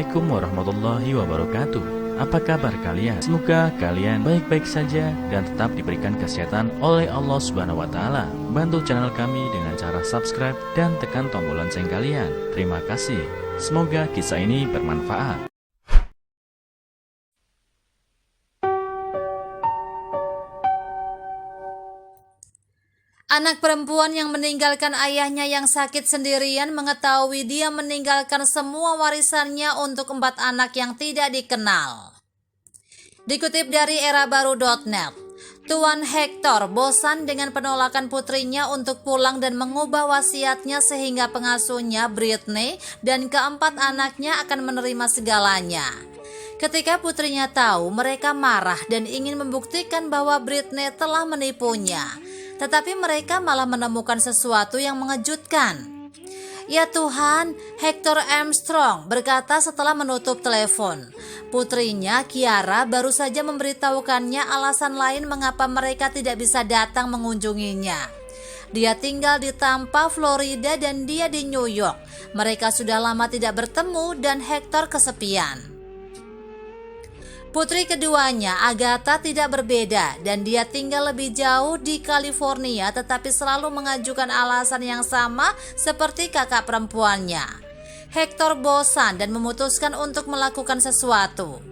Assalamualaikum warahmatullahi wabarakatuh. Apa kabar kalian? Semoga kalian baik-baik saja dan tetap diberikan kesehatan oleh Allah Subhanahu wa taala. Bantu channel kami dengan cara subscribe dan tekan tombol lonceng kalian. Terima kasih. Semoga kisah ini bermanfaat. Anak perempuan yang meninggalkan ayahnya yang sakit sendirian mengetahui dia meninggalkan semua warisannya untuk 4 anak yang tidak dikenal. Dikutip dari erabaru.net, Tuan Hector bosan dengan penolakan putrinya untuk pulang dan mengubah wasiatnya sehingga pengasuhnya Britney dan keempat anaknya akan menerima segalanya. Ketika putrinya tahu, mereka marah dan ingin membuktikan bahwa Britney telah menipunya. Tetapi mereka malah menemukan sesuatu yang mengejutkan. Ya Tuhan, Hector Armstrong berkata setelah menutup telepon. Putrinya, Kiara, baru saja memberitahukannya alasan lain mengapa mereka tidak bisa datang mengunjunginya. Dia tinggal di Tampa, Florida dan dia di New York. Mereka sudah lama tidak bertemu dan Hector kesepian. Putri keduanya, Agatha, tidak berbeda dan dia tinggal lebih jauh di California tetapi selalu mengajukan alasan yang sama seperti kakak perempuannya. Hector bosan dan memutuskan untuk melakukan sesuatu.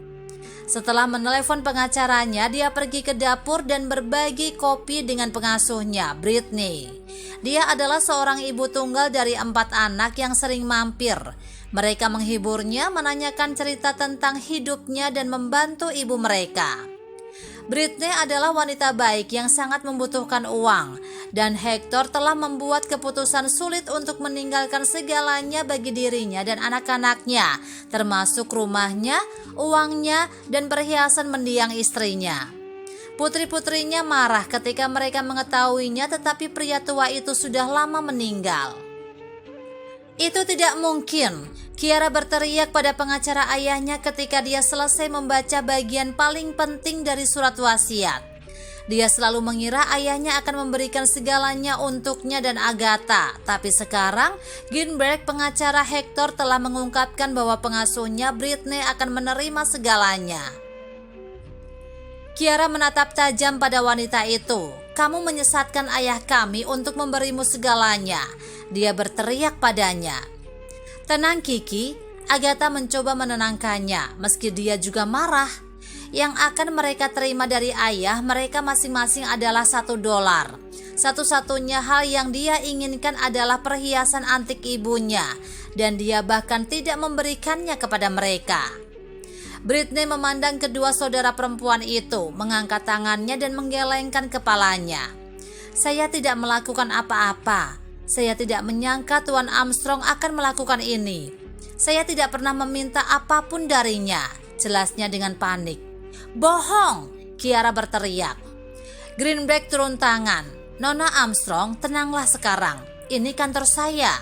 Setelah menelepon pengacaranya, dia pergi ke dapur dan berbagi kopi dengan pengasuhnya, Britney. Dia adalah seorang ibu tunggal dari 4 anak yang sering mampir. Mereka menghiburnya, menanyakan cerita tentang hidupnya dan membantu ibu mereka. Britney adalah wanita baik yang sangat membutuhkan uang, dan Hector telah membuat keputusan sulit untuk meninggalkan segalanya bagi dirinya dan anak-anaknya, termasuk rumahnya, uangnya, dan perhiasan mendiang istrinya. Putri-putrinya marah ketika mereka mengetahuinya, tetapi pria tua itu sudah lama meninggal. Itu tidak mungkin, Kiara berteriak pada pengacara ayahnya ketika dia selesai membaca bagian paling penting dari surat wasiat. Dia selalu mengira ayahnya akan memberikan segalanya untuknya dan Agatha, tapi sekarang Ginsberg, pengacara Hector, telah mengungkapkan bahwa pengasuhnya Britney akan menerima segalanya. Kiara menatap tajam pada wanita itu. "Kamu menyesatkan ayah kami untuk memberimu segalanya," dia berteriak padanya. "Tenang Kiki," Agatha mencoba menenangkannya, meski dia juga marah. Yang akan mereka terima dari ayah mereka masing-masing adalah $1. Satu-satunya hal yang dia inginkan adalah perhiasan antik ibunya, dan dia bahkan tidak memberikannya kepada mereka. Britney memandang kedua saudara perempuan itu, mengangkat tangannya dan menggelengkan kepalanya. "Saya tidak melakukan apa-apa. Saya tidak menyangka Tuan Armstrong akan melakukan ini. Saya tidak pernah meminta apapun darinya," jelasnya dengan panik. "Bohong!" Kiara berteriak. Greenberg turun tangan. "Nona Armstrong, tenanglah sekarang. Ini kantor saya.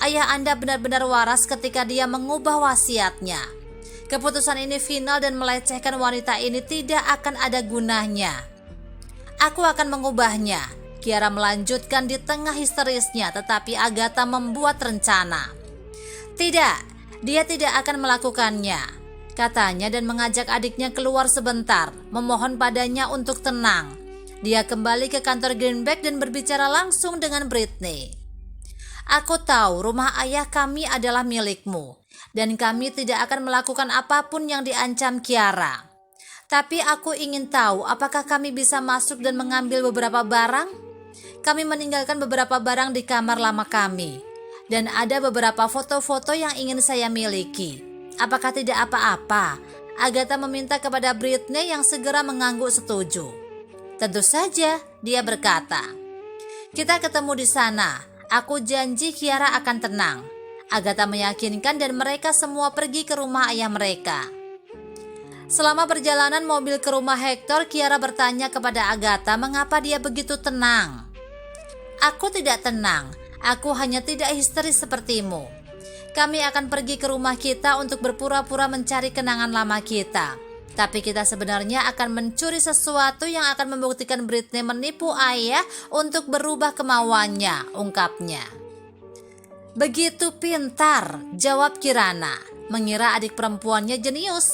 Ayah Anda benar-benar waras ketika dia mengubah wasiatnya. Keputusan ini final dan melecehkan wanita ini tidak akan ada gunanya. Aku akan mengubahnya." Kiara melanjutkan di tengah histerisnya, tetapi Agatha membuat rencana. "Tidak, dia tidak akan melakukannya," katanya dan mengajak adiknya keluar sebentar, memohon padanya untuk tenang. Dia kembali ke kantor Greenberg dan berbicara langsung dengan Britney. "Aku tahu rumah ayah kami adalah milikmu, dan kami tidak akan melakukan apapun yang diancam Kiara. Tapi aku ingin tahu apakah kami bisa masuk dan mengambil beberapa barang? Kami meninggalkan beberapa barang di kamar lama kami, dan ada beberapa foto-foto yang ingin saya miliki. Apakah tidak apa-apa?" Agatha meminta kepada Britney yang segera mengangguk setuju. "Tentu saja," dia berkata. "Kita ketemu di sana. Aku janji Kiara akan tenang." Agatha meyakinkan dan mereka semua pergi ke rumah ayah mereka. Selama perjalanan mobil ke rumah Hector, Kiara bertanya kepada Agatha mengapa dia begitu tenang. "Aku tidak tenang, aku hanya tidak histeris sepertimu. Kami akan pergi ke rumah kita untuk berpura-pura mencari kenangan lama kita. Tapi kita sebenarnya akan mencuri sesuatu yang akan membuktikan Britney menipu ayah untuk berubah kemauannya," ungkapnya. "Begitu pintar," jawab Kirana. mengira adik perempuannya jenius.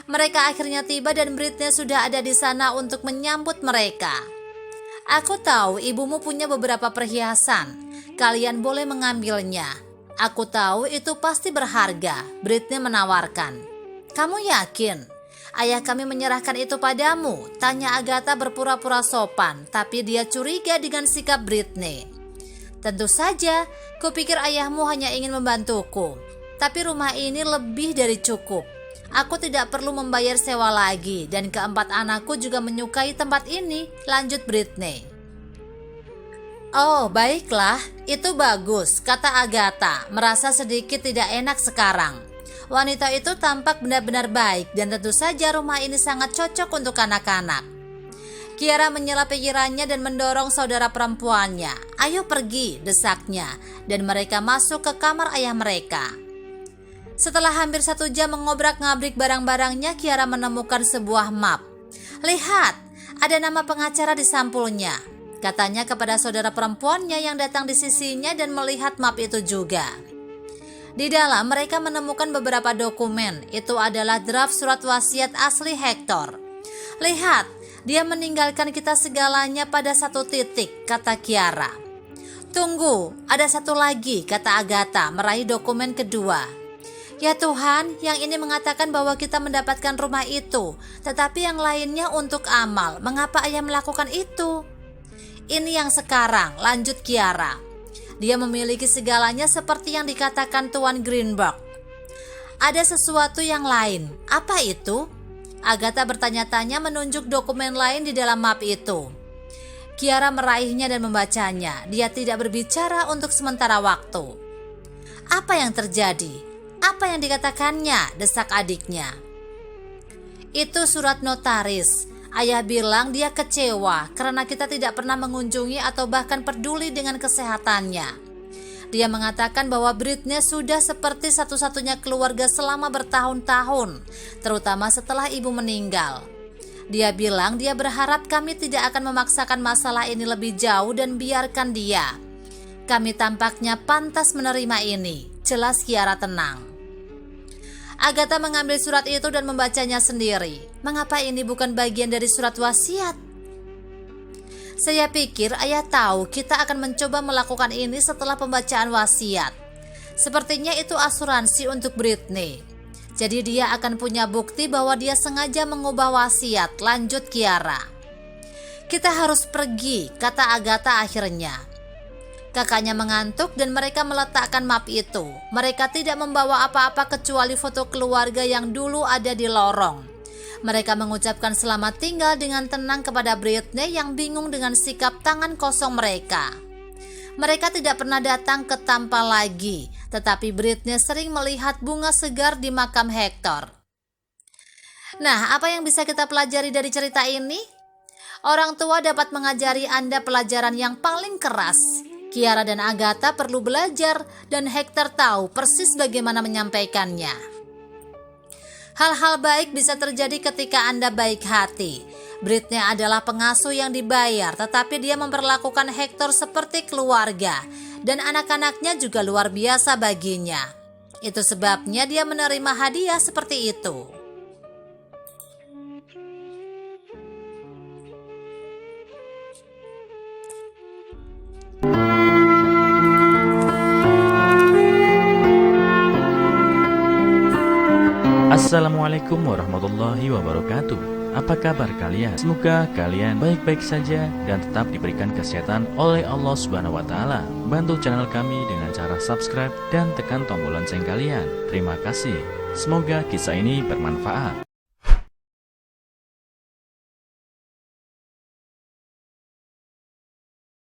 Mereka akhirnya tiba dan Britney sudah ada di sana untuk menyambut mereka. Aku tahu ibumu punya beberapa perhiasan. Kalian boleh mengambilnya. Aku tahu itu pasti berharga, Britney menawarkan. Kamu yakin? Ayah kami menyerahkan itu padamu, tanya Agatha berpura-pura sopan, tapi dia curiga dengan sikap Britney. Tentu saja, kupikir ayahmu hanya ingin membantuku, tapi rumah ini lebih dari cukup. Aku tidak perlu membayar sewa lagi, dan keempat anakku juga menyukai tempat ini, lanjut Britney. Oh, baiklah, itu bagus, kata Agatha, merasa sedikit tidak enak sekarang. Wanita itu tampak benar-benar baik dan tentu saja rumah ini sangat cocok untuk anak-anak. Kiara menyela pikirannya dan mendorong saudara perempuannya. Ayo pergi, desaknya, dan mereka masuk ke kamar ayah mereka. Setelah hampir 1 jam mengobrak-ngabrik barang-barangnya, Kiara menemukan sebuah map. Lihat, ada nama pengacara di sampulnya, katanya kepada saudara perempuannya yang datang di sisinya dan melihat map itu juga. Di dalam mereka menemukan beberapa dokumen. Itu adalah draft surat wasiat asli Hector. Lihat, dia meninggalkan kita segalanya pada 1 titik, kata Kiara. Tunggu, ada 1 lagi, kata Agatha meraih dokumen kedua. Ya Tuhan, yang ini mengatakan bahwa kita mendapatkan rumah itu, tetapi yang lainnya untuk amal. Mengapa ayah melakukan itu? Ini yang sekarang, lanjut Kiara. Dia memiliki segalanya seperti yang dikatakan Tuan Greenberg. Ada sesuatu yang lain. Apa itu? Agatha bertanya-tanya menunjuk dokumen lain di dalam map itu. Kiara meraihnya dan membacanya. Dia tidak berbicara untuk sementara waktu. Apa yang terjadi? Apa yang dikatakannya? Desak adiknya. Itu surat notaris. Ayah bilang dia kecewa karena kita tidak pernah mengunjungi atau bahkan peduli dengan kesehatannya. Dia mengatakan bahwa Britney sudah seperti satu-satunya keluarga selama bertahun-tahun, terutama setelah ibu meninggal. Dia bilang dia berharap kami tidak akan memaksakan masalah ini lebih jauh dan biarkan dia. Kami tampaknya pantas menerima ini, jelas Kiara tenang. Agatha mengambil surat itu dan membacanya sendiri. Mengapa ini bukan bagian dari surat wasiat? Saya pikir ayah tahu kita akan mencoba melakukan ini setelah pembacaan wasiat. Sepertinya itu asuransi untuk Britney. Jadi dia akan punya bukti bahwa dia sengaja mengubah wasiat, lanjut Kiara. Kita harus pergi, kata Agatha akhirnya. Kakaknya mengantuk dan mereka meletakkan map itu. Mereka tidak membawa apa-apa kecuali foto keluarga yang dulu ada di lorong. Mereka mengucapkan selamat tinggal dengan tenang kepada Britney yang bingung dengan sikap tangan kosong mereka. Mereka tidak pernah datang ke Tampa lagi, tetapi Britney sering melihat bunga segar di makam Hector. Nah, apa yang bisa kita pelajari dari cerita ini? Orang tua dapat mengajari Anda pelajaran yang paling keras. Kiara dan Agatha perlu belajar dan Hector tahu persis bagaimana menyampaikannya. Hal-hal baik bisa terjadi ketika Anda baik hati. Britney adalah pengasuh yang dibayar, tetapi dia memperlakukan Hector seperti keluarga dan anak-anaknya juga luar biasa baginya. Itu sebabnya dia menerima hadiah seperti itu. Assalamualaikum warahmatullahi wabarakatuh. Apa kabar kalian? Semoga kalian baik-baik saja dan tetap diberikan kesehatan oleh Allah Subhanahu wa taala. Bantu channel kami dengan cara subscribe dan tekan tombol lonceng kalian. Terima kasih. Semoga kisah ini bermanfaat.